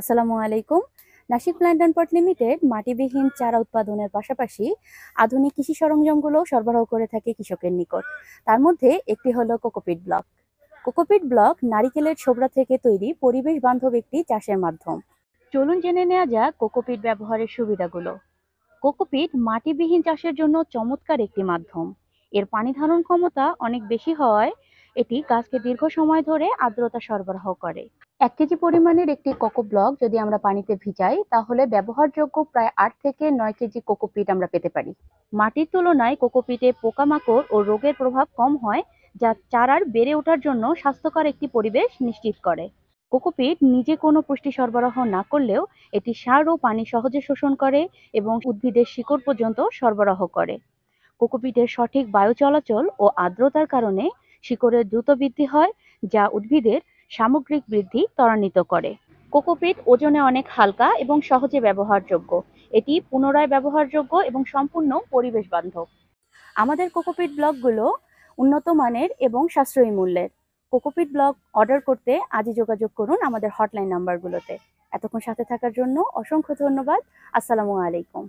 আসসালামু আলাইকুম। Nasik plant and pot limited মাটিবিহীন চারা উৎপাদনের পাশাপাশি আধুনিক কৃষি সরঞ্জামগুলো সরবরাহ করে থাকে কৃষকের নিকট। তার মধ্যে একটি হলো কোকোপিট ব্লক। কোকোপিট ব্লক নারিকেলের ছোবড়া থেকে তৈরি পরিবেশ বান্ধব একটি চাষের মাধ্যম। চলুন জেনে নেওয়া যাক কোকোপিট ব্যবহারের সুবিধাগুলো। কোকোপিট মাটিবিহীন চাষের জন্য চমৎকার একটি মাধ্যম। এর পানি ধারণ ক্ষমতা অনেক বেশি হওয়ায় এটি গাছকে দীর্ঘ সময় ধরে আর্দ্রতা সরবরাহ করে। 1 কেজি পরিমাণের একটি কোকো ব্লক যদি আমরা পানিতে ভিজাই তাহলে ব্যবহারযোগ্য প্রায় 8 থেকে 9 কেজি কোকোপিট আমরা পেতে পারি। মাটির তুলনায় কোকোপিটে পোকামাকড় ও রোগের প্রভাব কম হয়, যা চারার বেড়ে ওঠার জন্য স্বাস্থ্যকর একটি পরিবেশ নিশ্চিত করে। কোকোপিট নিজে কোনো পুষ্টি সরবরাহ না করলেও এটি সার ও পানি সহজে শোষণ করে এবং উদ্ভিদের শিকড় পর্যন্ত সরবরাহ করে। কোকোপিটের সঠিক বায়ু চলাচল ও আর্দ্রতার কারণে শিকড়ের দ্রুত বৃদ্ধি হয়, যা উদ্ভিদের সামগ্রিক বৃদ্ধি ত্বরান্বিত করে। কোকোপিট ওজনে অনেক হালকা এবং সহজে ব্যবহারযোগ্য। এটি পুনরায় ব্যবহারযোগ্য এবং সম্পূর্ণ পরিবেশ বান্ধব। আমাদের কোকোপিট ব্লকগুলো উন্নত মানের এবং সাশ্রয়ী মূল্যের। কোকোপিট ব্লক অর্ডার করতে আজই যোগাযোগ করুন আমাদের হটলাইন নাম্বারগুলোতে। এতক্ষণ সাথে থাকার জন্য অসংখ্য ধন্যবাদ। আসসালামু আলাইকুম।